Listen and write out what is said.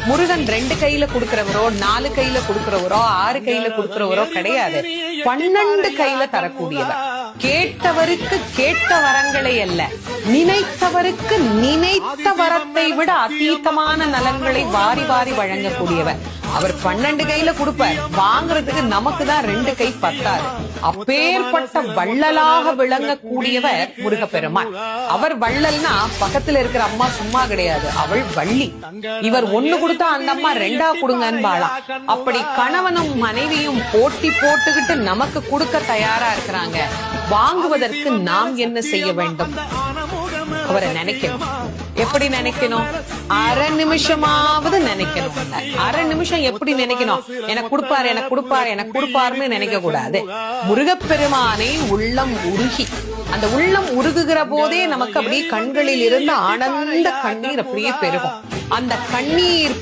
முருகன் 2 கையில கொடுக்கிறவரோ 4 கையில கொடுக்கிறவரோ 6 கையில கொடுக்கிறவரோ கிடையாது. 12 கையில தரக்கூடியவர். கேட்டவருக்கு கேட்ட வரங்களை அல்ல, நினைத்தவருக்கு நினைத்த வரத்தை விட அதீதமான நலன்களை வாரி வாரி வழங்கக்கூடியவர். அவர் 12 கையில கொடுப்பார், வாங்குறதுக்கு நமக்கு தான் 2 கை பத்தாது. அப்பேற்பட்ட வள்ளலாக விளங்கக்கூடியவர் முருகப்பெருமான். அவர் வள்ளல்னா பக்கத்துல இருக்கிற அம்மா சும்மா கிடையாது, அவள் வள்ளி. இவர் 1 கொடுத்தா அந்த அம்மா 2 கொடுங்கன்னு வாழலாம். அப்படி கணவனும் மனைவியும் போட்டி போட்டுக்கிட்டு நமக்கு கொடுக்க தயாரா இருக்கிறாங்க. வாங்குவதற்கு நாம் என்ன செய்ய வேண்டும்? அவரை நினைக்கணும். எப்படி நினைக்கணும்? அரை நிமிஷமாவது நினைக்கணும். அரை நிமிஷம் எப்படி நினைக்கணும்? எனக்கு கொடுப்பாரு, எனக்கு கொடுப்பாரு, எனக்கு கொடுப்பாருன்னு நினைக்க கூடாது. முருகப்பெருமானை உள்ளம் உருகி, அந்த உள்ளம் உருகுகிற போதே நமக்கு அப்படியே கண்களில் இருந்து ஆனந்த கண்ணீர் அப்படியே பெருகும். அந்த கண்ணீர்